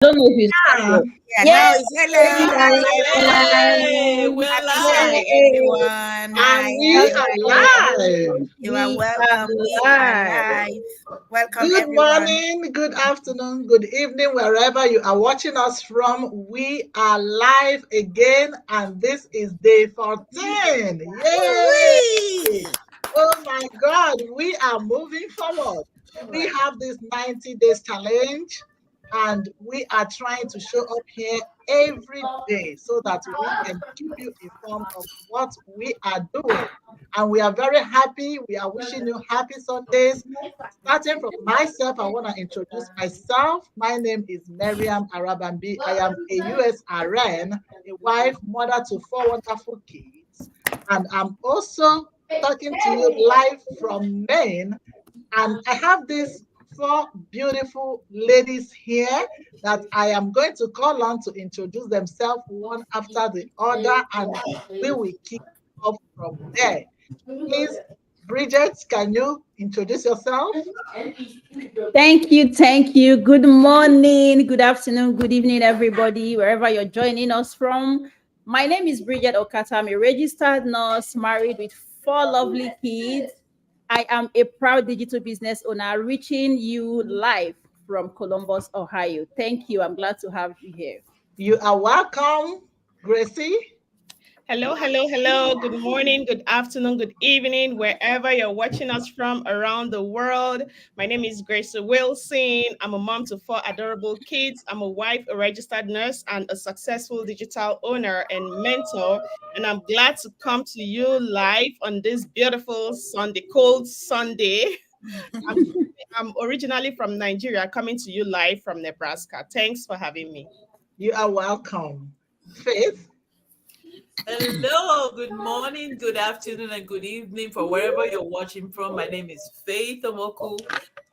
Don't know if you Yeah, started. now Yay! it's hello. We are Hey, live. we're Happy live. Sunday, Yay! everyone. Hi, And how we you are doing? live. You are We are welcome. We are live. live. Welcome, Good everyone. morning, good afternoon, good evening, wherever you are watching us from. We are live again, and this is day 14. Yay! Woo-wee. Oh my God, we are moving forward. We have this 90 days challenge, and we are trying to show up here every day so that we can keep you informed of what we are doing. And we are very happy. We are wishing you happy Sundays. Starting from myself, I want to introduce myself. My name is Miriam Arabambi. I am a US RN, a wife, mother to four wonderful kids. And I'm also talking to you live from Maine. And I have these four beautiful ladies here that I am going to call on to introduce themselves one after the other, and we will kick off from there. Please, Bridget, can you introduce yourself? Thank you. Thank you. Good morning, good afternoon, good evening, everybody, wherever you're joining us from. My name is Bridget Okata. I'm a registered nurse, married with four lovely kids. I am a proud digital business owner, reaching you live from Columbus, Ohio. Thank you. I'm glad to have you here. You are welcome, Gracie. Hello, hello, hello. Good morning, good afternoon, good evening, wherever you're watching us from around the world. My name is Grace Wilson. I'm a mom to four adorable kids. I'm a wife, a registered nurse, and a successful digital owner and mentor. And I'm glad to come to you live on this beautiful Sunday, cold Sunday. I'm, I'm originally from Nigeria, coming to you live from Nebraska. Thanks for having me. You are welcome. Faith, Hello, good morning, good afternoon, and good evening for wherever you're watching from. My name is Faith Omoku.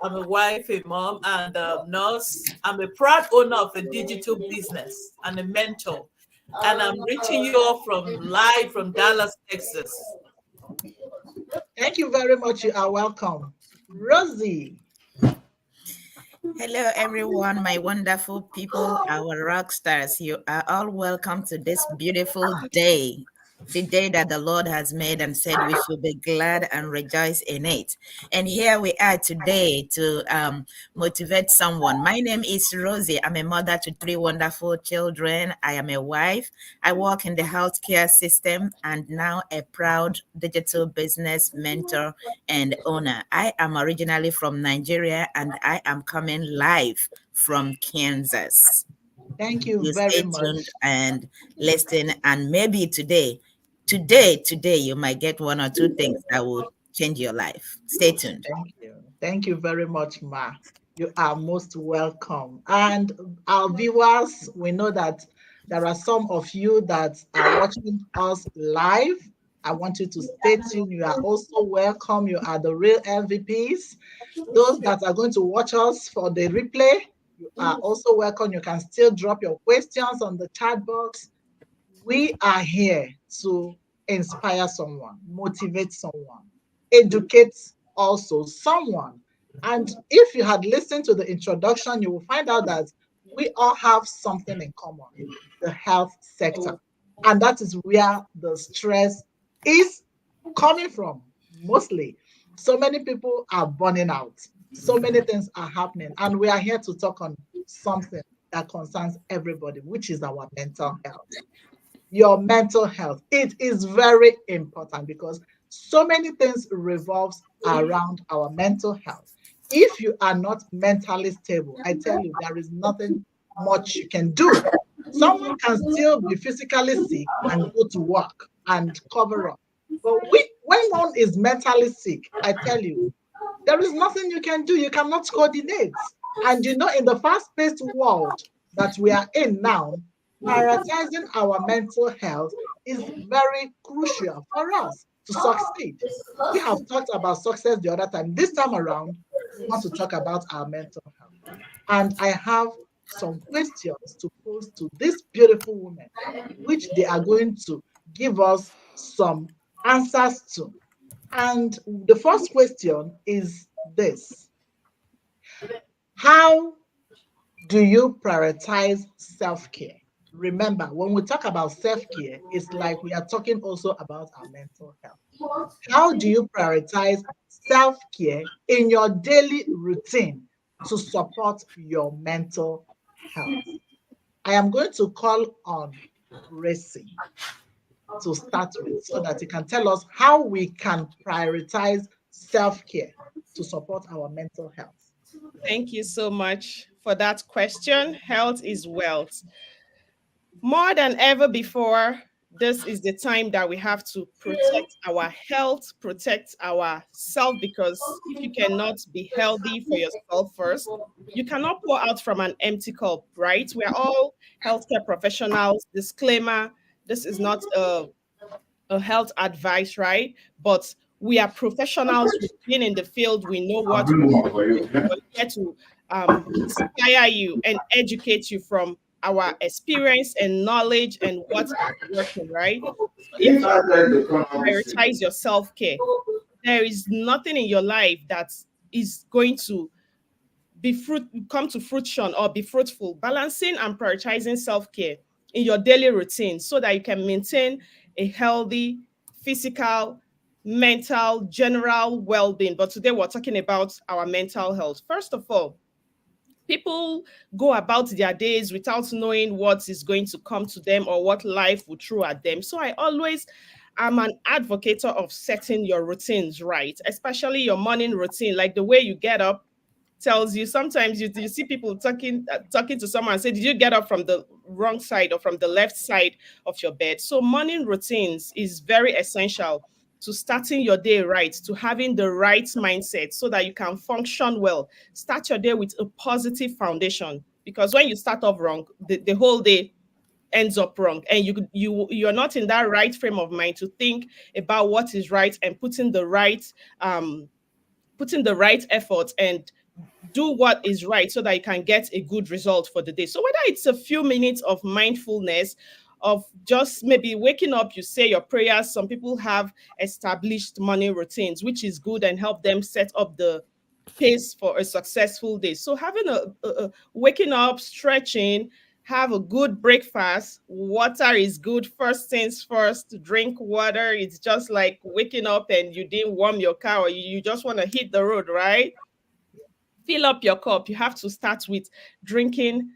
I'm a wife, a mom, and a nurse. I'm a proud owner of a digital business and a mentor. And I'm reaching you all from live from Dallas, Texas. thank you very much. You are welcome. Rosie, Hello, everyone, my wonderful people, our rock stars. You are all welcome to this beautiful day, the day that the Lord has made and said we should be glad and rejoice in it. And here we are today to motivate someone. My name is Rosie. I'm a mother to three wonderful children. I am a wife. I work in the healthcare system and now a proud digital business mentor and owner. I am originally from Nigeria and I am coming live from Kansas. thank you You very stay tuned much. and listen, and maybe today, you might get one or two things that will change your life. Stay tuned. Thank you. Thank you very much, Ma. You are most welcome. And our viewers, we know that there are some of you that are watching us live. I want you to stay tuned. You are also welcome. You are the real MVPs. Those that are going to watch us for the replay, you are also welcome. You can still drop your questions on the chat box. We are here to inspire someone, motivate someone, educate also someone. And if you had listened to the introduction, you will find out that we all have something in common, the health sector. And that is where the stress is coming from, mostly. So many people are burning out. So many things are happening. And we are here to talk on something that concerns everybody, which is our mental health. Your mental health. It is very important because so many things revolves around our mental health. If you are not mentally stable, I tell you, there is nothing much you can do. Someone can still be physically sick and go to work and cover up. But when one is mentally sick, I tell you, there is nothing you can do. You cannot coordinate. And you know, in the fast-paced world that we are in now, prioritizing our mental health is very crucial for us to succeed. We have talked about success the other time. This time around, we want to talk about our mental health. And I have some questions to pose to these beautiful women, which they are going to give us some answers to. And the first question is this: How Do you prioritize self-care? Remember, when we talk about self-care, it's like we are talking also about our mental health. How do you prioritize self-care in your daily routine to support your mental health? I am going to call on Gracie to start with so that you can tell us how we can prioritize self-care to support our mental health. Thank you so much for that question. Health is wealth. More than ever before, this is the time that we have to protect our health, protect ourself, because if you cannot be healthy for yourself first, you cannot pour out from an empty cup, right? We are all healthcare professionals. Disclaimer, this is not a health advice, right? But we are professionals. We've been in the field. We know what we're doing. We're here to inspire you and educate you from our experience and knowledge and what is working, right? So if you prioritize your self care, there is nothing in your life that is going to come to fruition or be fruitful. Balancing and prioritizing self-care in your daily routine so that you can maintain a healthy physical, mental, general well-being. But today we're talking about our mental health. First of all, people go about their days without knowing what is going to come to them or what life will throw at them. So I always am an advocate of setting your routines right, especially your morning routine, like the way you get up tells you. Sometimes you see people talking to someone and say, did you get up from the wrong side or from the left side of your bed? So morning routines is very essential to starting your day right, to having the right mindset so that you can function well. Start your day with a positive foundation, because when you start off wrong, the whole day ends up wrong, and you're not in that right frame of mind to think about what is right and um putting the right effort and do what is right so that you can get a good result for the day. So whether it's a few minutes of mindfulness, of just maybe waking up, you say your prayers. Some people have established morning routines, which is good and help them set up the pace for a successful day. So having a waking up, stretching, have a good breakfast. Water is good. First things first, drink water. It's just like waking up and you didn't warm your car, or you just want to hit the road, right? Fill up your cup. You have to start with drinking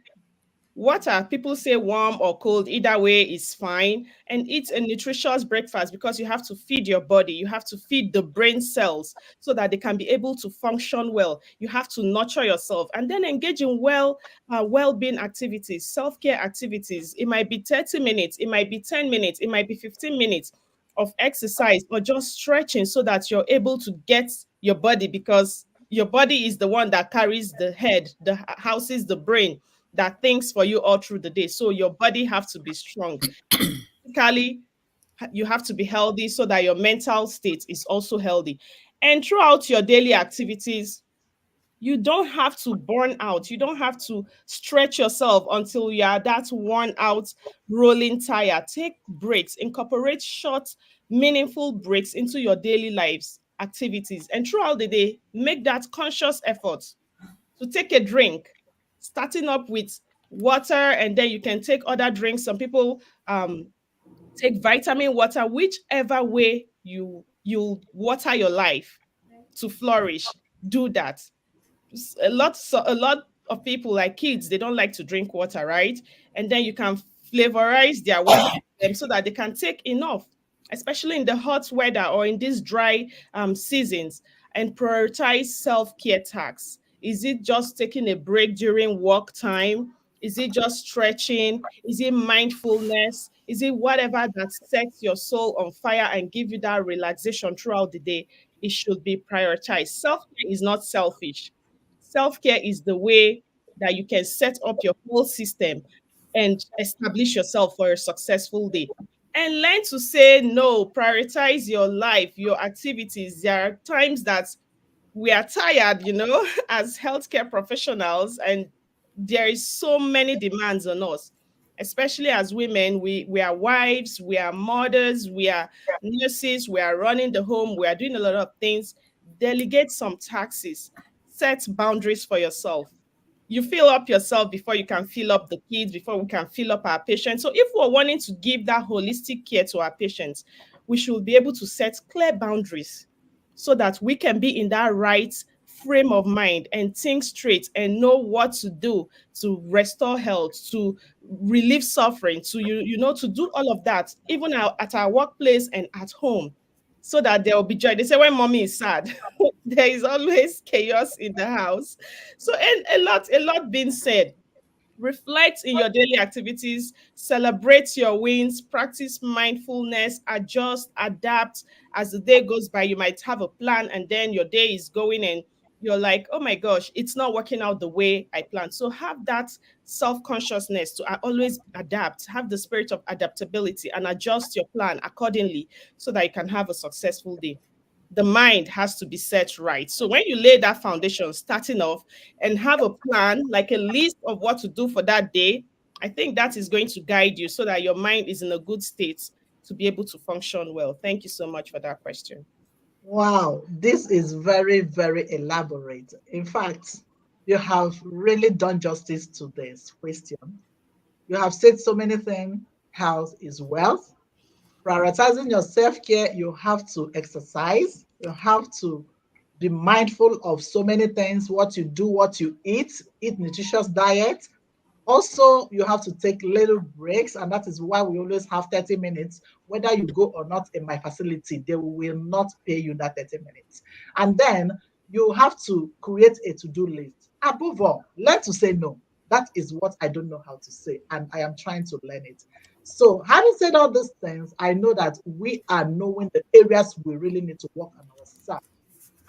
water. People say warm or cold, either way is fine. And eat a nutritious breakfast, because you have to feed your body. You have to feed the brain cells so that they can be able to function well. You have to nurture yourself and then engage in well-being activities, self-care activities. It might be 30 minutes, it might be 10 minutes, it might be 15 minutes of exercise or just stretching so that you're able to get your body, because your body is the one that carries the head, houses the brain, that thinks for you all through the day. So your body have to be strong. Physically, you have to be healthy so that your mental state is also healthy. And throughout your daily activities, you don't have to burn out. You don't have to stretch yourself until you are that worn out, rolling tire. Take breaks, incorporate short, meaningful breaks into your daily lives activities. And throughout the day, make that conscious effort to take a drink, starting up with water, and then you can take other drinks. Some people take vitamin water, whichever way you water your life to flourish. Do that. A lot of people, like kids, they don't like to drink water, right? And then you can flavorize their water for them so that they can take enough, especially in the hot weather or in these dry seasons. And prioritize self-care tasks. Is it just taking a break during work time? Is it just stretching? Is it mindfulness? Is it whatever that sets your soul on fire and give you that relaxation throughout the day? It should be prioritized. Self-care is not selfish. Self-care is the way that you can set up your whole system and establish yourself for a successful day. And learn to say no, prioritize your life, your activities. There are times that we are tired, as healthcare professionals, and there is so many demands on us, especially as women. We are wives, we are mothers, we are nurses, we are running the home, we are doing a lot of things. Delegate some taxes, set boundaries for yourself. You fill up yourself before you can fill up the kids, before we can fill up our patients. So if we're wanting to give that holistic care to our patients, we should be able to set clear boundaries so that we can be in that right frame of mind and think straight and know what to do to restore health, to relieve suffering, to to do all of that, even at our workplace and at home, so that there will be joy. They say when mommy is sad, there is always chaos in the house. So and a lot being said. Reflect in your daily activities, celebrate your wins, practice mindfulness, adjust, adapt. As the day goes by, you might have a plan and then your day is going and you're like, oh my gosh, it's not working out the way I planned. So have that self consciousness to always adapt, have the spirit of adaptability and adjust your plan accordingly so that you can have a successful day. The mind has to be set right. So when you lay that foundation starting off and have a plan, like a list of what to do for that day, I think that is going to guide you so that your mind is in a good state to be able to function well. Thank you so much for that question. Wow, this is very, very elaborate. In fact, you have really done justice to this question. You have said so many things. Health is wealth. Prioritizing your self-care, you have to exercise. You have to be mindful of so many things, what you do, what you eat nutritious diet. Also, you have to take little breaks, and that is why we always have 30 minutes. Whether you go or not in my facility, they will not pay you that 30 minutes. And then you have to create a to-do list. Above all, learn to say no. That is what I don't know how to say, and I am trying to learn it. So, having said all these things, I know that we are knowing the areas we really need to work on ourselves.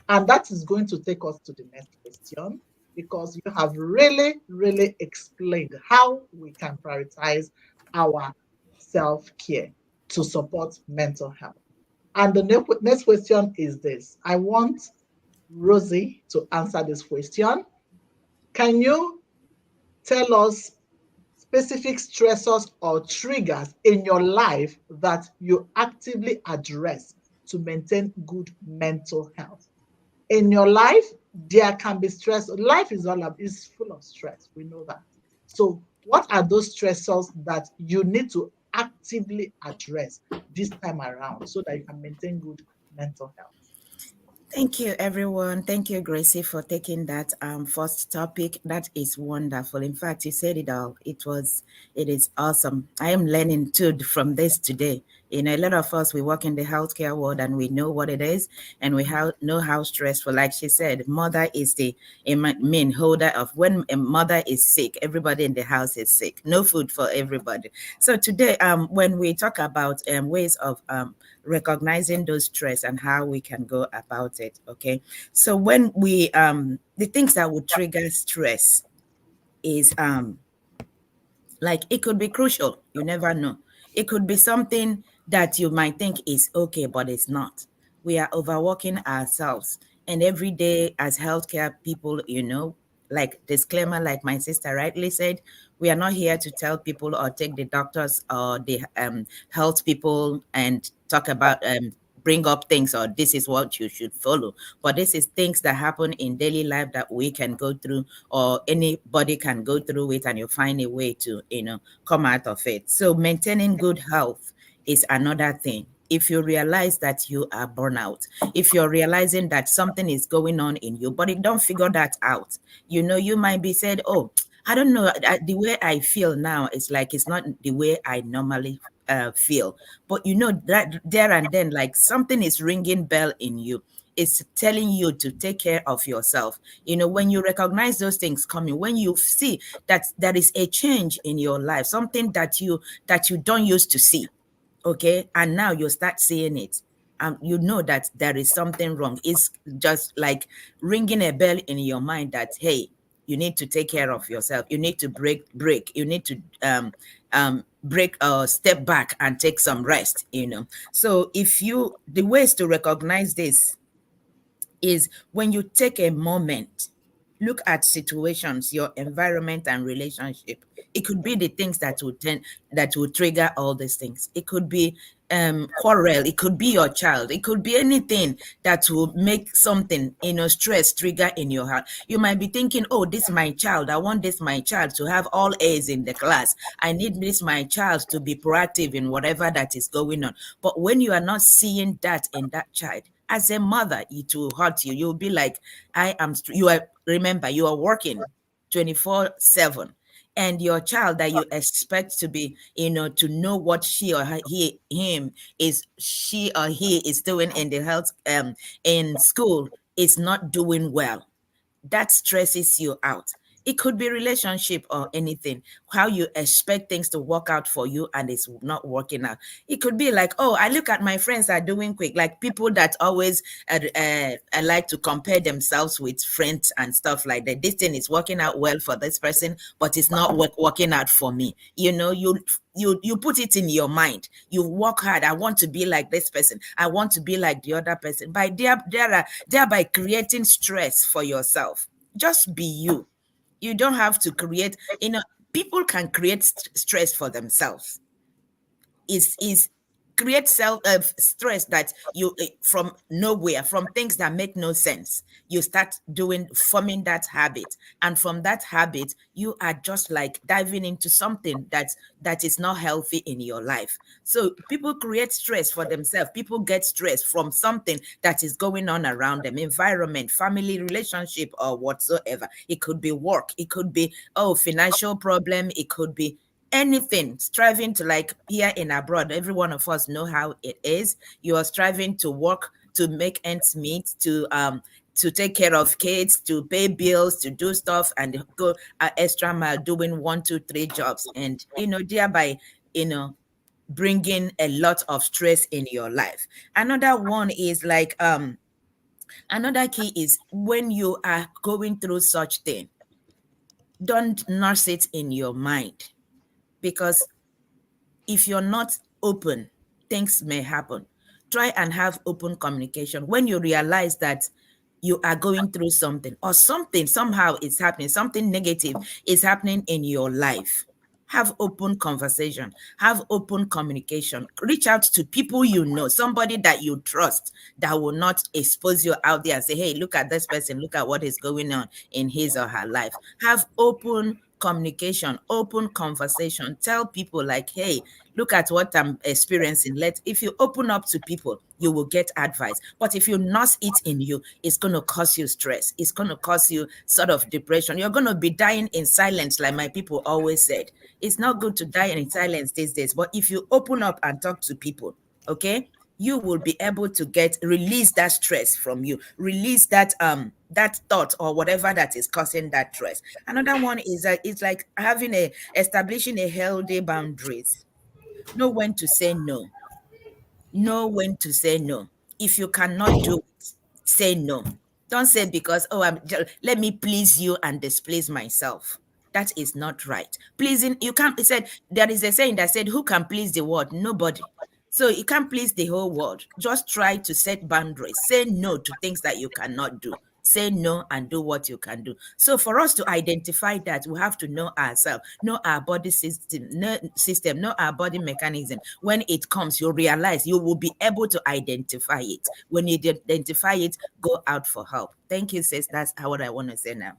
And that is going to take us to the next question because you have really, really explained how we can prioritize our self care to support mental health. And the next question is this. I want Rosie to answer this question. Can you tell us specific stressors or triggers in your life that you actively address to maintain good mental health? In your life, there can be stress. Life is full of stress. We know that. So, what are those stressors that you need to actively address this time around so that you can maintain good mental health? Thank you, everyone. Thank you, Gracie, for taking that first topic. That is wonderful. In fact, you said it all. It is awesome. I am learning too from this today. You know, a lot of us, we work in the healthcare world and we know what it is and know how stressful. Like she said, mother is the main holder of when a mother is sick, everybody in the house is sick. No food for everybody. So today, when we talk about ways of recognizing those stress and how we can go about it, okay? So when we the things that would trigger stress is like it could be crucial, you never know. It could be something that you might think is okay but it's not. We are overworking ourselves, and every day as healthcare people, like disclaimer, like my sister rightly said, we are not here to tell people or take the doctors or the health people and talk about bring up things or this is what you should follow, but this is things that happen in daily life that we can go through or anybody can go through it, and you find a way to come out of it. So maintaining good health is another thing. If you realize that you are burnout, if you're realizing that something is going on in you, but you don't figure that out, you might be said, oh, I don't know, the way I feel now is like it's not the way I normally feel. But that there and then, like something is ringing bell in you. It's telling you to take care of yourself. When you recognize those things coming, when you see that there is a change in your life, something that you don't used to see, okay, and now you start seeing it, you know that there is something wrong. It's just like ringing a bell in your mind that, hey, you need to take care of yourself. You need to break. You need to break or step back and take some rest. So the ways to recognize this is when you take a moment, look at situations, your environment and relationship. It could be the things that will trigger all these things. It could be quarrel. It could be your child. It could be anything that will make something, stress trigger in your heart. You might be thinking, oh, this my child. I want this my child to have all A's in the class. I need this my child to be proactive in whatever that is going on. But when you are not seeing that in that child, as a mother, it will hurt you. You'll be like, you are, remember, you are working 24/7, and your child that you expect to be, to know what she or he is doing in the health, in school, is not doing well. That stresses you out. It could be relationship or anything, how you expect things to work out for you and it's not working out. It could be like, oh, I look at my friends are doing quick, like people that always like to compare themselves with friends and stuff like that. This thing is working out well for this person, but it's not working out for me. You put it in your mind. You work hard. I want to be like this person. I want to be like the other person. By thereby creating stress for yourself. Just be you. You don't have to create. People can create stress for themselves. Is create self stress that you from nowhere, from things that make no sense. You start forming that habit, and from that habit you are just like diving into something that is not healthy in your life. So people create stress for themselves. People get stress from something that is going on around them, environment, family, relationship, or whatsoever. It could be work, it could be financial problem, it could be anything. Striving to, like here in abroad, every one of us know how it is. You are striving to work to make ends meet, to take care of kids, to pay bills, to do stuff, and go an extra mile doing 1, 2, 3 jobs, and thereby bringing a lot of stress in your life. Another one is like another key is when you are going through such thing, don't nurse it in your mind, because if you're not open, things may happen. Try and have open communication. When you realize that you are going through something, or something somehow is happening, something negative is happening in your life, have open conversation, have open communication. Reach out to people you know, somebody that you trust, that will not expose you out there and say, hey, look at this person, look at what is going on in his or her life. Have open communication, open conversation. Tell people like, hey, look at what I'm experiencing. If you open up to people, you will get advice. But if you nurse it in you, it's going to cause you stress. It's going to cause you sort of depression. You're going to be dying in silence, like my people always said. It's not good to die in silence these days. But if you open up and talk to people, okay, you will be able to release that stress from you, release that thought or whatever that is causing that stress. Another one is that it's like establishing a healthy boundaries. Know when to say no. Know when to say no. If you cannot do it, say no. Don't say because, let me please you and displease myself. That is not right. Pleasing, you can't, it said, there is a saying that said, who can please the world? Nobody. So you can't please the whole world. Just try to set boundaries. Say no to things that you cannot do. Say no and do what you can do. So for us to identify that, we have to know ourselves, know our body know our body mechanism. When it comes, you realize you will be able to identify it. When you identify it, go out for help. Thank you, sis. That's what I want to say now.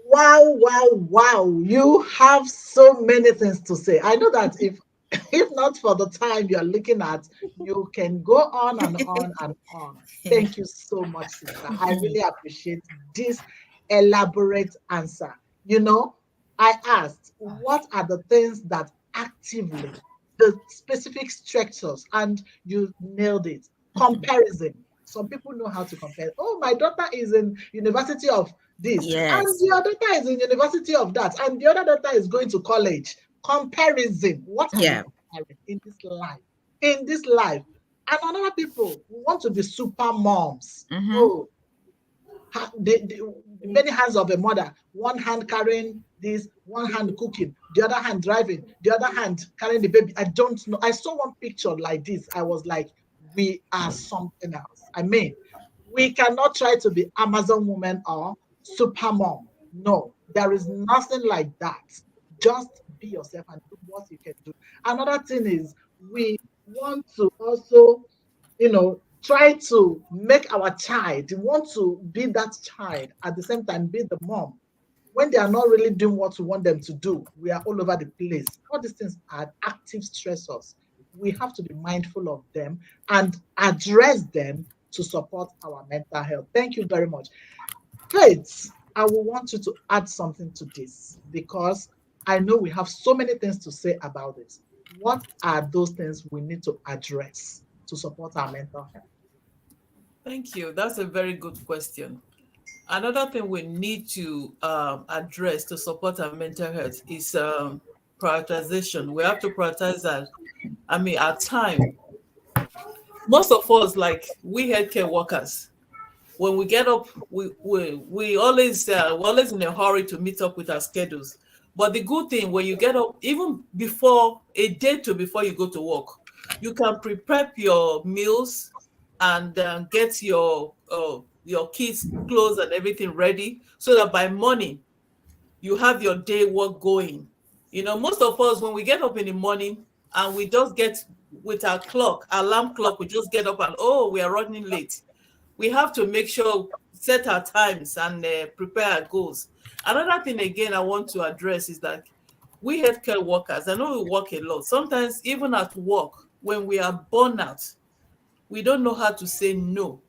Wow, wow, wow. You have so many things to say. I know that if not for the time you're looking at, you can go on and on and on. Thank you so much, sister. I really appreciate this elaborate answer. I asked, what are the things that actively, the specific structures, and you nailed it. Comparison. Some people know how to compare. Oh, my daughter is in University of this, and Yes. the other daughter is in University of that, and the other daughter is going to college. Comparison. What are you Yeah. comparing in this life? In this life. And another people who want to be super moms. Mm-hmm. Oh, the many hands of a mother, one hand carrying this, one hand cooking, the other hand driving, the other hand carrying the baby. I don't know. I saw one picture like this. I was like, we are something else. I mean, we cannot try to be Amazon woman or super mom. No, there is nothing like that. Just be yourself and do what you can do. Another thing is we want to also, try to make our child want to be that child, at the same time be the mom. When they are not really doing what we want them to do, we are all over the place. All these things are active stressors. We have to be mindful of them and address them to support our mental health. Thank you very much. Faith, I will want you to add something to this because I know we have so many things to say about this. What are those things we need to address to support our mental health? Thank you. That's a very good question. Another thing we need to address to support our mental health is prioritization. We have to prioritize our time. Most of us, like we healthcare workers, when we get up, we're always in a hurry to meet up with our schedules. But the good thing, when you get up, even before a day to before you go to work, you can prepare your meals and get your kids' clothes and everything ready, so that by morning you have your day work going. Most of us, when we get up in the morning and we just get with our clock, alarm clock, we just get up and, oh, we are running late. We have to make sure, set our times and prepare our goals. Another thing again I want to address is that we healthcare workers, I know we work a lot. Sometimes even at work, when we are burnout, we don't know how to say no.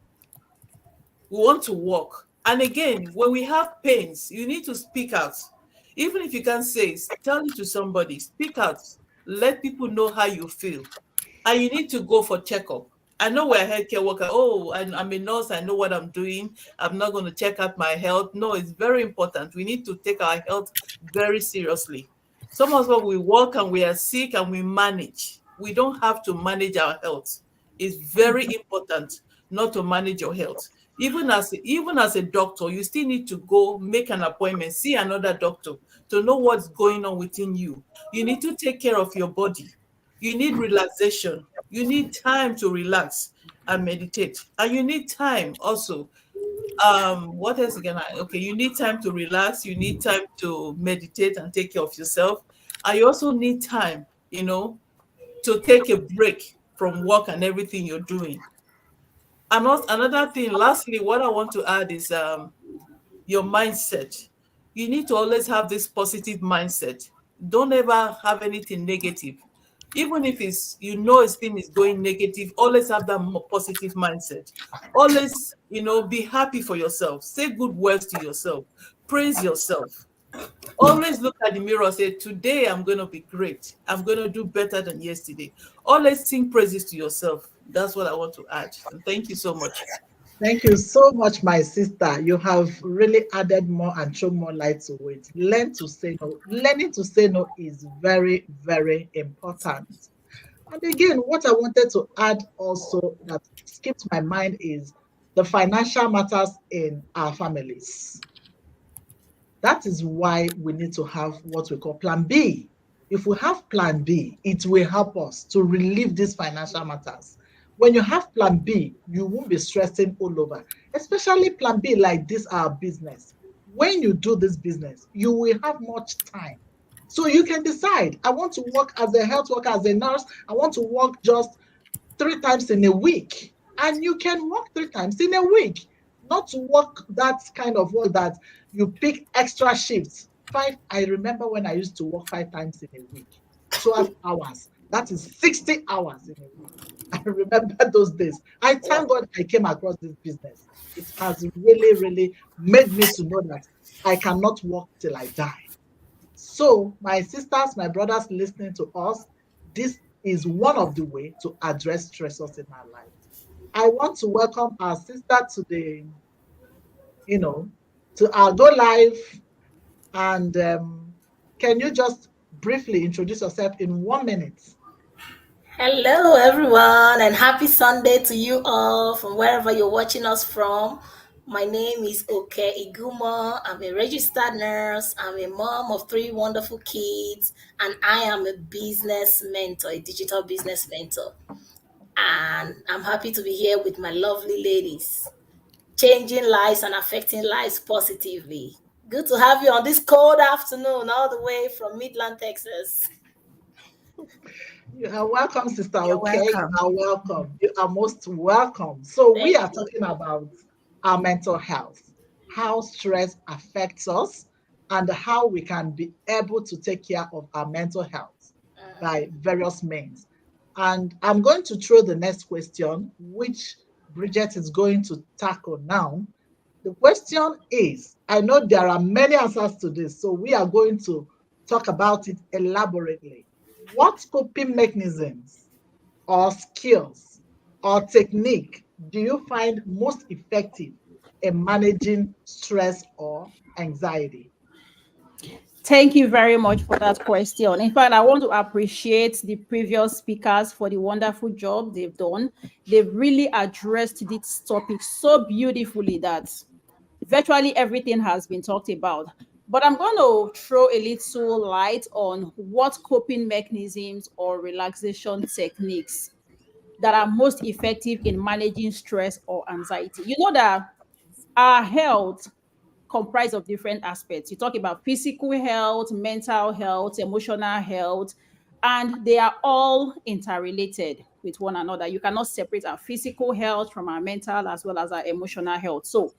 We want to work. And again, when we have pains, you need to speak out. Even if you can't say it, tell it to somebody. Speak out. Let people know how you feel. And you need to go for checkup. I know we're a healthcare worker. Oh, I'm a nurse. I know what I'm doing. I'm not going to check out my health. No, it's very important. We need to take our health very seriously. Some of us, we work and we are sick and we manage. We don't have to manage our health. It's very important not to manage your health. Even as a doctor, you still need to go make an appointment, see another doctor to know what's going on within you. You need to take care of your body. You need relaxation. You need time to relax and meditate. And you need time also. What else again? Okay, you need time to relax, you need time to meditate and take care of yourself. And you also need time, to take a break from work and everything you're doing. And also, another thing, lastly, what I want to add is your mindset. You need to always have this positive mindset. Don't ever have anything negative. Even if a thing is going negative, always have that positive mindset. Always, be happy for yourself. Say good words to yourself. Praise yourself. Always look at the mirror and say, today I'm going to be great. I'm going to do better than yesterday. Always sing praises to yourself. That's what I want to add. And thank you so much. Thank you so much, my sister. You have really added more and shown more light to it. Learn to say no. Learning to say no is very, very important. And again, what I wanted to add also that skipped my mind is the financial matters in our families. That is why we need to have what we call plan B. If we have plan B, it will help us to relieve these financial matters. When you have plan B, you won't be stressing all over, especially plan B like this, our business. When you do this business, you will have much time. So you can decide, I want to work as a health worker, as a nurse, I want to work just 3 times in a week. And you can work 3 times in a week, not to work that kind of work that you pick extra shifts. I remember when I used to work 5 times in a week, 12 hours. That is 60 hours in a week. I remember those days. I thank God I came across this business. It has really, really made me to know that I cannot work till I die. So, my sisters, my brothers listening to us, this is one of the way to address stressors in our life. I want to welcome our sister to you know, to our go live. And can you just briefly introduce yourself in 1 minute? Hello, everyone, and happy Sunday to you all from wherever you're watching us from. My name is Oke Iguma. I'm a registered nurse. I'm a mom of 3 wonderful kids, and I am a business mentor, a digital business mentor. And I'm happy to be here with my lovely ladies, changing lives and affecting lives positively. Good to have you on this cold afternoon, all the way from Midland, Texas. You are welcome, Sister. You're Okay, you welcome. are welcome. You are most welcome. So we Thank are you. talking about our mental health, how stress affects us, and how we can be able to take care of our mental health by various means. And I'm going to throw the next question, which Bridget is going to tackle now. The question is, I know there are many answers to this, so we are going to talk about it elaborately. What coping mechanisms or skills or technique do you find most effective in managing stress or anxiety? Thank you very much for that question. In fact, I want to appreciate the previous speakers for the wonderful job they've done. They've really addressed this topic so beautifully that virtually everything has been talked about. But I'm going to throw a little light on what coping mechanisms or relaxation techniques that are most effective in managing stress or anxiety. You know that our health comprise of different aspects. You talk about physical health, mental health, emotional health, and they are all interrelated with one another. You cannot separate our physical health from our mental as well as our emotional health. So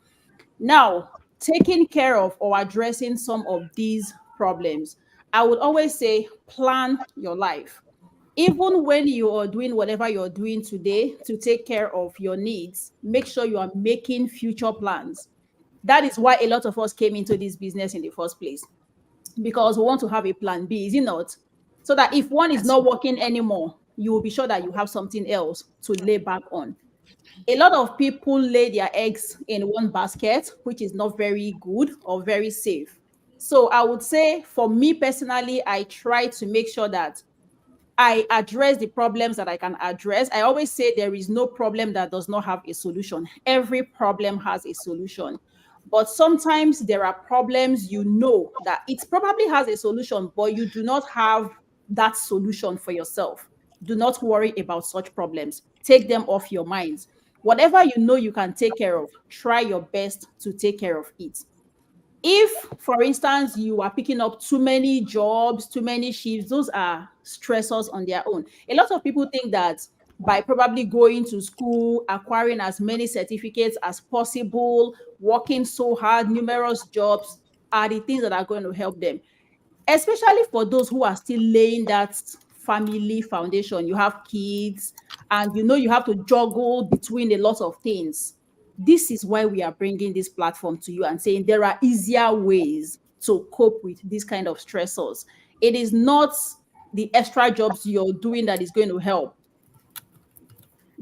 now, taking care of or addressing some of these problems, I would always say plan your life. Even when you are doing whatever you're doing today to take care of your needs, make sure you are making future plans. That is why a lot of us came into this business in the first place, because we want to have a plan B, is it not? So that if one is That's not working anymore, you will be sure that you have something else to lay back on. A lot of people lay their eggs in one basket, which is not very good or very safe. So I would say for me personally, I try to make sure that I address the problems that I can address. I always say there is no problem that does not have a solution. Every problem has a solution. But sometimes there are problems you know that it probably has a solution, but you do not have that solution for yourself. Do not worry about such problems. Take them off your minds. Whatever you know you can take care of, try your best to take care of it. If, for instance, you are picking up too many jobs, too many shifts, those are stressors on their own. A lot of people think that by probably going to school, acquiring as many certificates as possible, working so hard, numerous jobs are the things that are going to help them, especially for those who are still laying that family foundation. You have kids and you know you have to juggle between a lot of things. This is why we are bringing this platform to you and saying there are easier ways to cope with these kind of stressors. It is not the extra jobs you're doing that is going to help.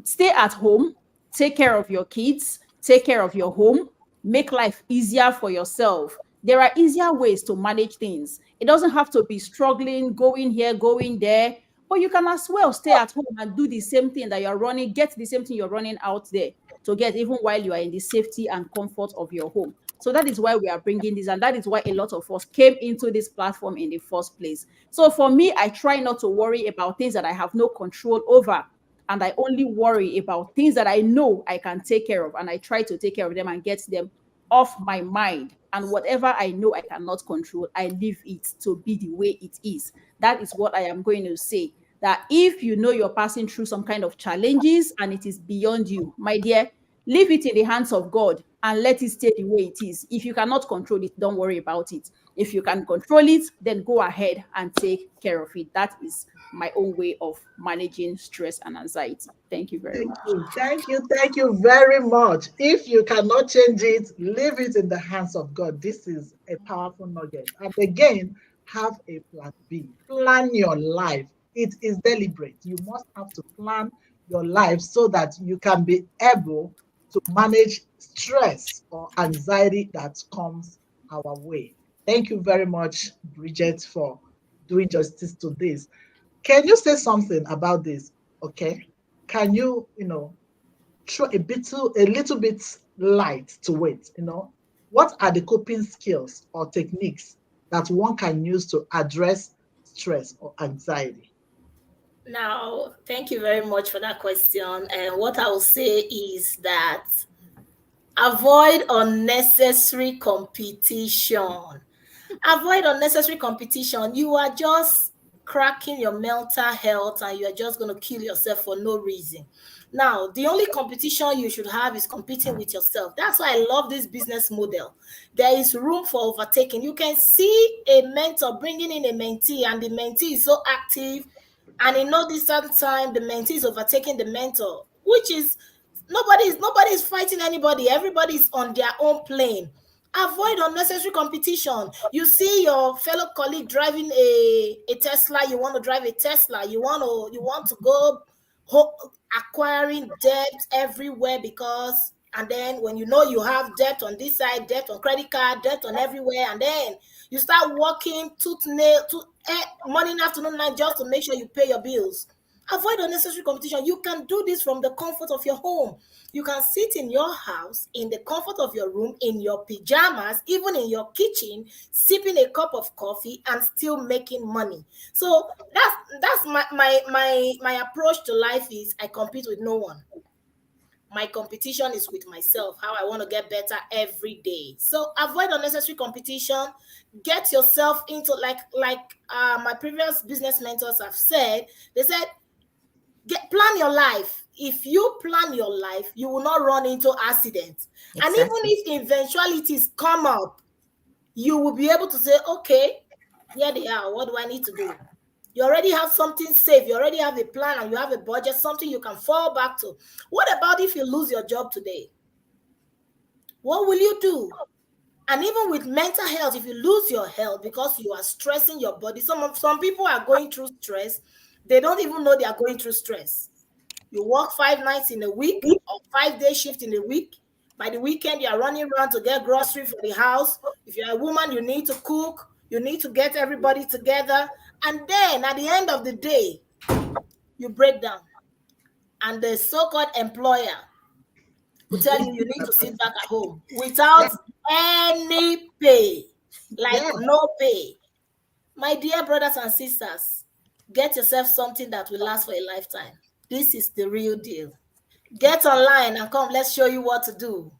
Stay at home, take care of your kids, take care of your home, make life easier for yourself. There are easier ways to manage things. It doesn't have to be struggling, going here, going there, but you can as well stay at home and do the same thing that you're running, get the same thing you're running out there to get, even while you are in the safety and comfort of your home. So that is why we are bringing this, and that is why a lot of us came into this platform in the first place. So for me, I try not to worry about things that I have no control over, and I only worry about things that I know I can take care of, and I try to take care of them and get them off my mind. And whatever I know I cannot control, I leave it to be the way it is. That is what I am going to say. That if you know you're passing through some kind of challenges and it is beyond you, my dear, leave it in the hands of God and let it stay the way it is. If you cannot control it, don't worry about it. If you can control it, then go ahead and take care of it. That is my own way of managing stress and anxiety. Thank you very Thank much. you, thank you, thank you very much. If you cannot change it, leave it in the hands of God. This is a powerful nugget. And again, have a plan B. Plan your life. It is deliberate. You must have to plan your life so that you can be able to manage stress or anxiety that comes our way. Thank you very much, Bridget, for doing justice to this. Can you say something about this? Okay. Can you, throw a little bit light to it? What are the coping skills or techniques that one can use to address stress or anxiety? Now, thank you very much for that question. And what I will say is that avoid unnecessary competition. Avoid unnecessary competition. You are just cracking your mental health and you're just going to kill yourself for no reason. Now, the only competition you should have is competing with yourself. That's why I love this business model. There is room for overtaking. You can see a mentor bringing in a mentee, and the mentee is so active, and in no distant time, the mentee is overtaking the mentor, which is nobody's fighting anybody. Everybody's on their own plane. Avoid unnecessary competition. You see your fellow colleague driving a Tesla, you want to drive a Tesla. You want to go acquiring debt everywhere, because and then when you know you have debt on this side, debt on credit card, debt on everywhere, and then you start working morning, afternoon, night, just to make sure you pay your bills. Avoid unnecessary competition. You can do this from the comfort of your home. You can sit in your house, in the comfort of your room, in your pajamas, even in your kitchen, sipping a cup of coffee and still making money. So that's my approach to life is I compete with no one. My competition is with myself, how I want to get better every day. So avoid unnecessary competition. Get yourself into my previous business mentors have said. They said, plan your life. If you plan your life, you will not run into accidents. And even Exactly. if eventualities come up, you will be able to say, okay, here they are. What do I need to do? You already have something safe. You already have a plan and you have a budget, something you can fall back to. What about if you lose your job today? What will you do? And even with mental health, if you lose your health because you are stressing your body, some people are going through stress. They don't even know they are going through stress. You work 5 nights in a week or 5-day shift in a week. By the weekend, you are running around to get grocery for the house. If you're a woman, you need to cook. You need to get everybody together. And then at the end of the day, you break down. And the so-called employer will tell you need to sit back at home without any pay, like Yeah. no pay. My dear brothers and sisters, get yourself something that will last for a lifetime. This is the real deal. Get online and come, let's show you what to do.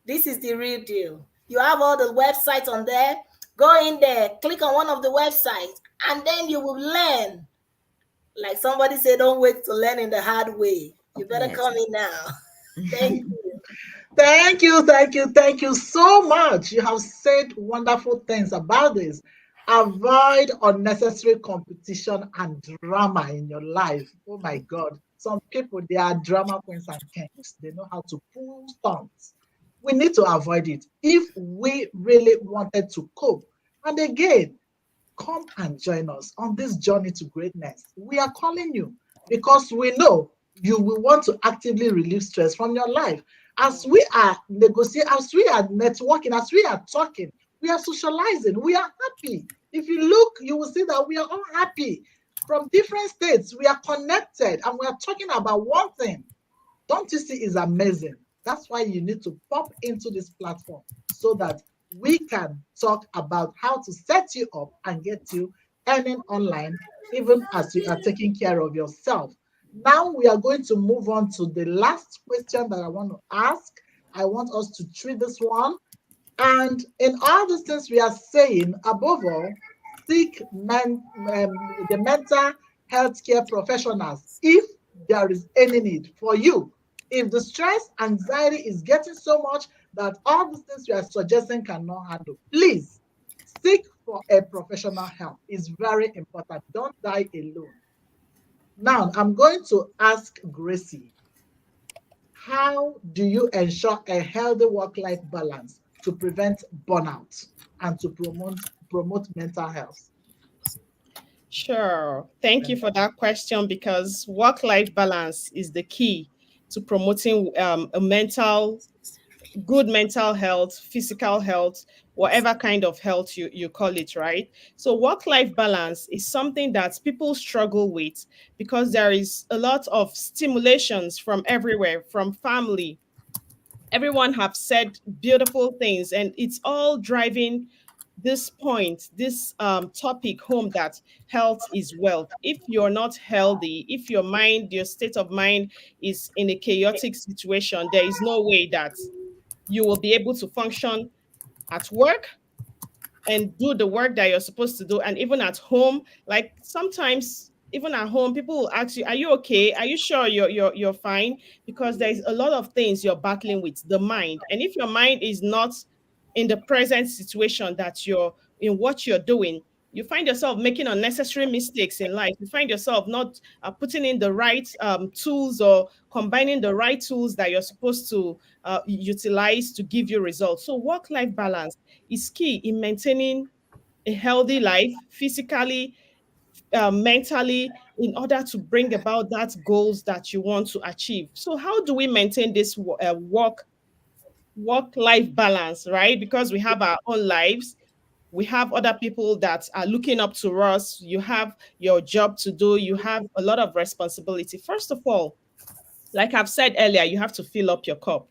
This is the real deal. You have all the websites on there. Go in there, click on one of the websites, and then you will learn. Like somebody said, don't wait to learn in the hard way. You better Yes. come in now. Thank you. Thank you so much. You have said wonderful things about this. Avoid unnecessary competition and drama in your life. Oh my God. Some people, they are drama queens and kings. They know how to pull stunts. We need to avoid it if we really wanted to cope. And again, come and join us on this journey to greatness. We are calling you because we know you will want to actively relieve stress from your life. As we are negotiating, as we are networking, as we are talking, we are socializing, we are happy. If you look, you will see that we are all happy from different states. We are connected and we are talking about one thing. Don't you see is amazing? That's why you need to pop into this platform so that we can talk about how to set you up and get you earning online, even as you are taking care of yourself. Now we are going to move on to the last question that I want to ask. I want us to treat this one. And in all these things we are saying, above all, seek the mental health care professionals if there is any need for you. If the stress, anxiety is getting so much that all these things we are suggesting cannot handle, please seek for a professional help. It's very important. Don't die alone. Now, I'm going to ask Gracie, how do you ensure a healthy work-life balance to prevent burnout and to promote mental health? Sure. Thank you for that question, because work-life balance is the key to promoting good mental health, physical health, whatever kind of health you call it, right? So work-life balance is something that people struggle with because there is a lot of stimulations from everywhere, from family. Everyone have said beautiful things, and it's all driving this point, this topic home, that health is wealth. If you're not healthy, if your state of mind is in a chaotic situation, there is no way that you will be able to function at work, and do the work that you're supposed to do. And even at home, like sometimes even at home, people will ask you, "Are you okay? Are you sure you're fine?" Because there's a lot of things you're battling with the mind, and if your mind is not in the present situation that you're in, what you're doing, you find yourself making unnecessary mistakes in life. You find yourself not putting in the right tools, or combining the right tools that you're supposed to utilize to give you results. So work-life balance is key in maintaining a healthy life physically, mentally, in order to bring about that goals that you want to achieve. So how do we maintain this work life balance, right? Because we have our own lives, we have other people that are looking up to us, you have your job to do, you have a lot of responsibility. First of all, like I've said earlier, you have to fill up your cup.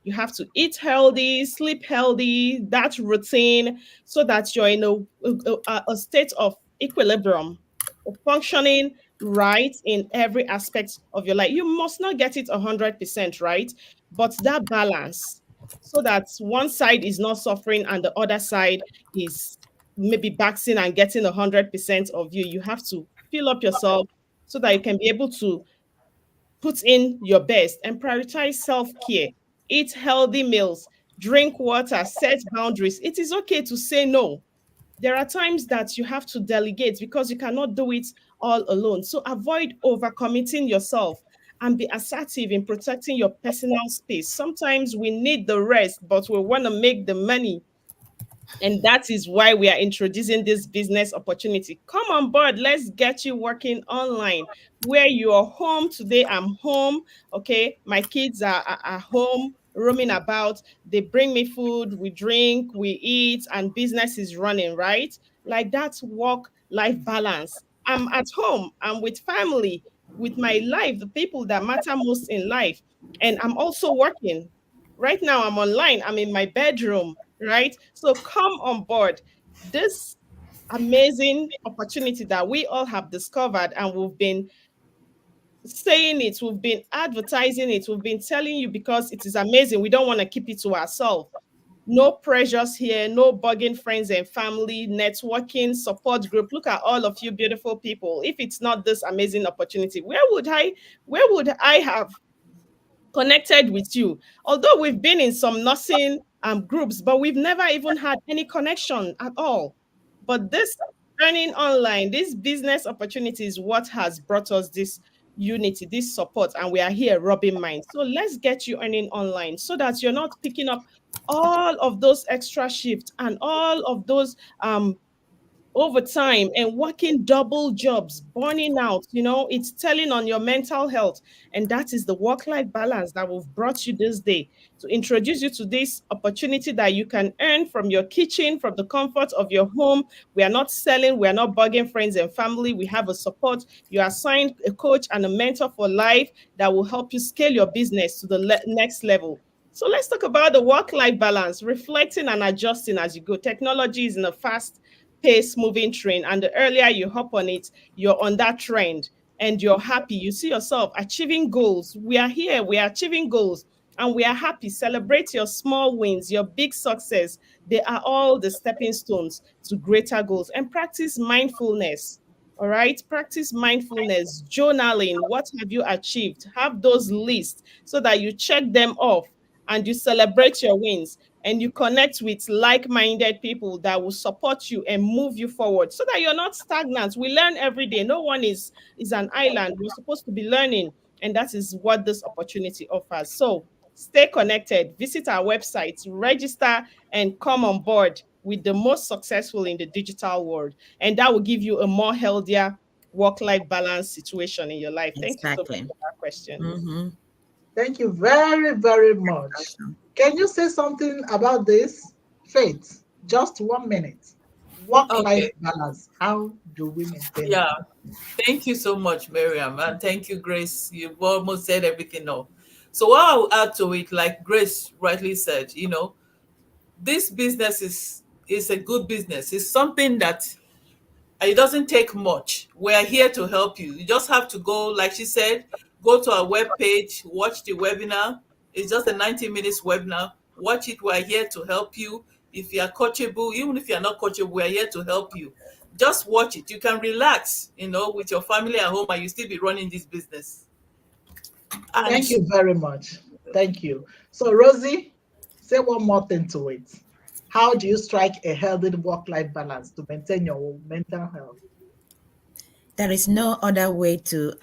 You have to eat healthy, sleep healthy, that routine, so that you're in a state of equilibrium, of functioning right in every aspect of your life. You must not get it 100% right, but that balance, so that one side is not suffering and the other side is maybe baxing and getting 100% of you. You have to fill up yourself so that you can be able to put in your best and prioritize self-care. Eat healthy meals, drink water, set boundaries. It is okay to say no. There are times that you have to delegate because you cannot do it all alone. So avoid overcommitting yourself and be assertive in protecting your personal space. Sometimes we need the rest, but we want to make the money, and that is why we are introducing this business opportunity. Come on board. Let's get you working online. Where you are home today, I'm home. Okay. My kids are home roaming about. They bring me food, we drink, we eat, and business is running, right? Like that's work life balance. I'm at home, I'm with family, with my life, the people that matter most in life. And I'm also working. Right now, I'm online, I'm in my bedroom, right? So come on board. This amazing opportunity that we all have discovered, and we've been saying it, we've been advertising it, we've been telling you because it is amazing. We don't want to keep it to ourselves. No pressures here, no bugging friends and family, networking, support group. Look at all of you beautiful people. If it's not this amazing opportunity, where would I have connected with you? Although we've been in some nursing groups, but we've never even had any connection at all. But this earning online, this business opportunity is what has brought us this unity, this support, and we are here rubbing minds. So let's get you earning online so that you're not picking up all of those extra shifts and all of those overtime and working double jobs, burning out, it's telling on your mental health. And that is the work life balance that we've brought you this day to introduce you to this opportunity that you can earn from your kitchen, from the comfort of your home. We are not selling, we are not bugging friends and family. We have a support. You are assigned a coach and a mentor for life that will help you scale your business to the next level. So let's talk about the work life balance, reflecting and adjusting as you go. Technology is in a fast pace moving train, and the earlier you hop on it, you're on that trend and you're happy. You see yourself achieving goals. We are here, we are achieving goals, and we are happy. Celebrate your small wins, your big success. They are all the stepping stones to greater goals. And practice mindfulness. All right, practice mindfulness, journaling. What have you achieved? Have those lists so that you check them off and you celebrate your wins, and you connect with like-minded people that will support you and move you forward so that you're not stagnant. We learn every day. No one is an island. We're supposed to be learning, and that is what this opportunity offers. So stay connected, visit our website, register, and come on board with the most successful in the digital world, and that will give you a more healthier work-life balance situation in your life. Thank you so much Exactly. for that question. Mm-hmm. Thank you very, very much. Awesome. Can you say something about this? Faith, just 1 minute. Work-life Okay. balance. How do we maintain it? Yeah. Thank you so much, Miriam. And thank you, Grace. You've almost said everything now. So what I'll add to it, like Grace rightly said, this business is a good business. It's something that it doesn't take much. We're here to help you. You just have to go, like she said, go to our webpage, watch the webinar. It's just a 90 minutes webinar. Watch it. We're here to help you. If you are coachable, even if you are not coachable, we are here to help you. Just watch it. You can relax, with your family at home, and you still be running this business. And Thank you very much. Thank you. So, Rosie, say one more thing to it. How do you strike a healthy work-life balance to maintain your mental health? There is no other way to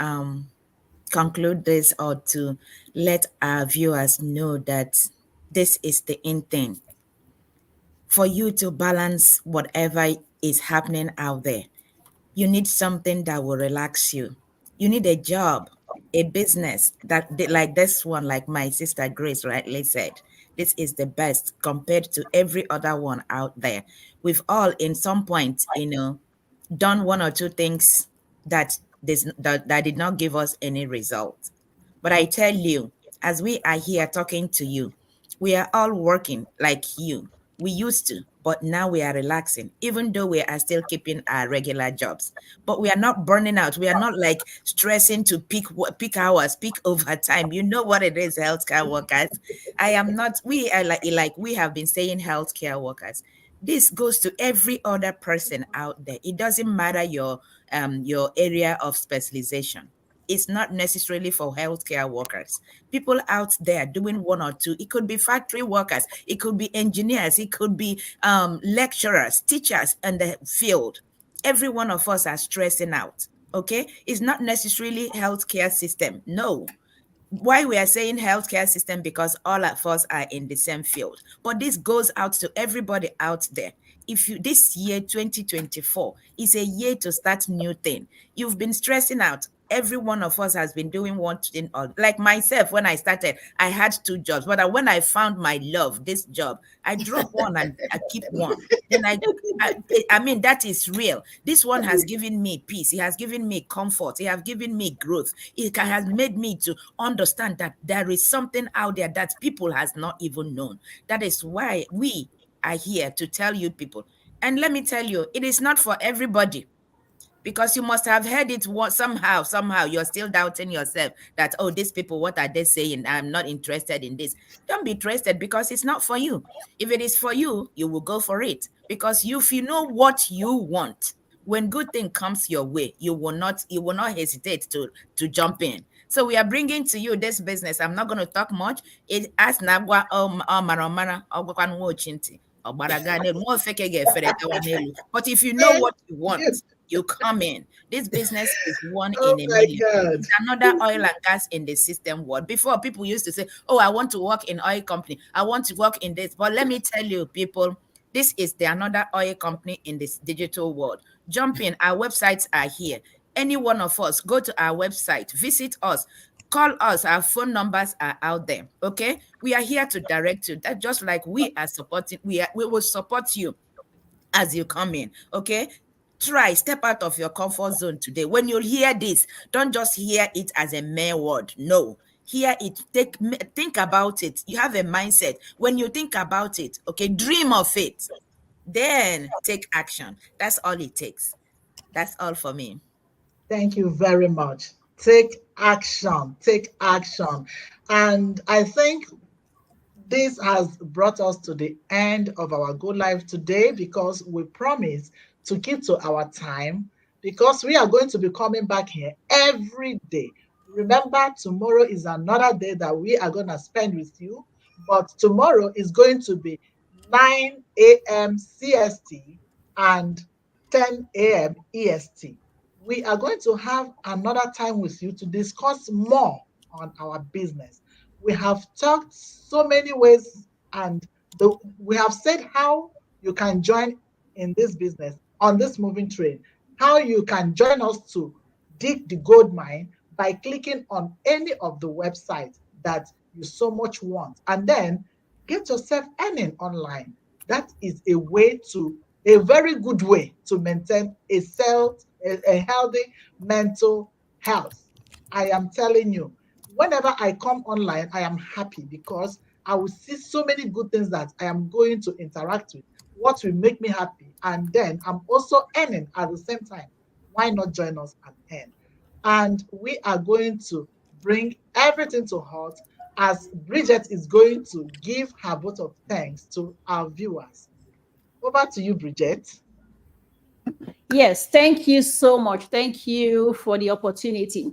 conclude this or to let our viewers know that this is the in thing for you to balance whatever is happening out there. You need something that will relax you. You need a job, a business like this one, like my sister Grace rightly said, this is the best compared to every other one out there. We've all, in some point, done one or two things that did not give us any result. But I tell you, as we are here talking to you, we are all working like you. We used to, but now we are relaxing, even though we are still keeping our regular jobs. But we are not burning out. We are not like stressing to peak hours, peak overtime. You know what it is, healthcare workers. I am not. We are like we have been saying, healthcare workers. This goes to every other person out there. It doesn't matter your area of specialization. It's not necessarily for healthcare workers. People out there doing one or two. It could be factory workers. It could be engineers. It could be lecturers, teachers in the field. Every one of us are stressing out. Okay, it's not necessarily healthcare system. No, why we are saying healthcare system, because all of us are in the same field, but this goes out to everybody out there. If you this year 2024 is a year to start new thing. You've been stressing out. Every one of us has been doing one thing, or like myself. When I started, I had two jobs, but when I found my love, this job, I drop one and I keep one. Then I, I mean, that is real. This one has given me peace. It has given me comfort. It has given me growth. Has made me to understand that there is something out there that people has not even known. That is why we are here to tell you people. And let me tell you, it is not for everybody, because you must have heard it somehow you're still doubting yourself that, oh, these people, what are they saying? I'm not interested in this. Don't be interested, because it's not for you. If it is for you, you will go for it, because if you know what you want, when good thing comes your way, you will not hesitate to jump in. So we are bringing to you this business. I'm not going to talk much. It as nagwa maramara ogwakwan chinti. But if you know what you want, you come in. This business is one Oh in a my million. God. It's another oil and gas in the system world. Before, people used to say, oh, I want to work in oil company. I want to work in this. But let me tell you, people, this is the another oil company in this digital world. Jump in. Our websites are here. Any one of us, go to our website, visit us, call us. Our phone numbers are out there. Okay. We are here to direct you. That just like we are supporting, we will support you as you come in. Okay. Try step out of your comfort zone today. When you hear this, don't just hear it as a mere word. No, hear it, think about it. You have a mindset. When you think about it, okay, dream of it, then take action. That's all it takes. That's all for me. Thank you very much. Take action. Take action. And I think this has brought us to the end of our Go Live today, because we promise to keep to our time, because we are going to be coming back here every day. Remember, tomorrow is another day that we are going to spend with you, but tomorrow is going to be 9 a.m. CST and 10 a.m. EST. We are going to have another time with you to discuss more on our business. We have talked so many ways, and we have said how you can join in this business on this moving train, how you can join us to dig the gold mine by clicking on any of the websites that you so much want, and then get yourself earning online. That is a very good way to maintain a healthy mental health. I am telling you, whenever I come online, I am happy, because I will see so many good things that I am going to interact with, what will make me happy. And then I'm also earning at the same time. Why not join us and earn? And we are going to bring everything to heart, as Bridget is going to give her vote of thanks to our viewers. Over to you, Bridget. Yes, thank you so much. Thank you for the opportunity.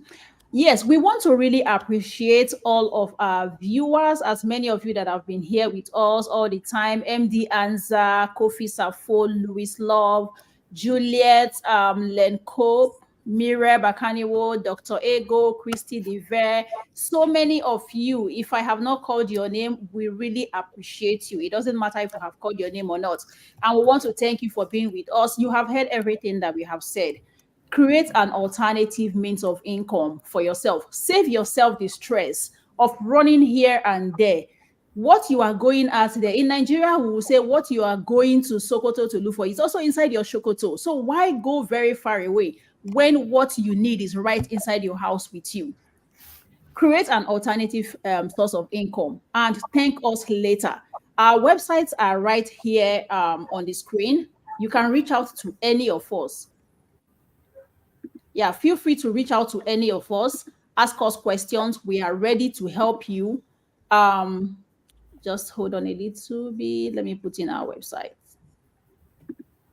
Yes, we want to really appreciate all of our viewers, as many of you that have been here with us all the time. MD Anza, Kofi Safo, Louis Love, Juliet, Len Cope, Mire Bakaniwo, Dr. Ego, Christy Dever, so many of you. If I have not called your name, we really appreciate you. It doesn't matter if I have called your name or not. And we want to thank you for being with us. You have heard everything that we have said. Create an alternative means of income for yourself. Save yourself the stress of running here and there. What you are going at there in Nigeria, we will say what you are going to Sokoto to look for is also inside your Sokoto. So why go very far away when what you need is right inside your house with you? Create an alternative source of income and thank us later. Our websites are right here on the screen. You can reach out to any of us. Yeah, feel free to reach out to any of us, ask us questions. We are ready to help you. Um, just hold on a little bit. Let me put in our website.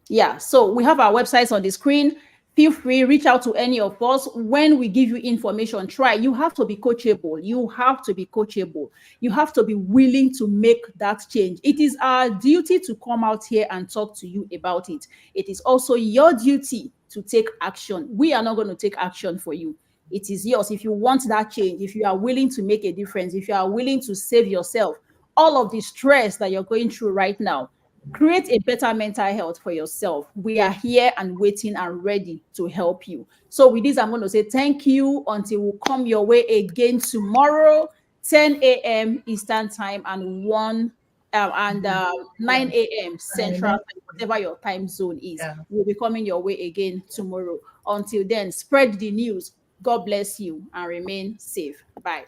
Yeah, so we have our websites on the screen. Feel free, reach out to any of us. When we give you information, try. You have to be coachable. You have to be coachable. You have to be willing to make that change. It is our duty to come out here and talk to you about it. It is also your duty to take action. We are not going to take action for you. It is yours. If you want that change, if you are willing to make a difference, if you are willing to save yourself all of the stress that you're going through right now, create a better mental health for yourself. We are here and waiting and ready to help you. So with this, I'm going to say thank you until we come your way again tomorrow, 10 a.m. Eastern time and 9 a.m. Central Yeah. time, whatever your time zone is. Yeah. We'll be coming your way again tomorrow. Until then, spread the news. God bless you and remain safe. Bye.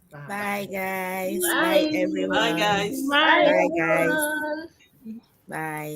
Bye, Bye. guys. Bye, Bye. Bye, everyone. guys. Bye, Bye, guys. everyone. Bye.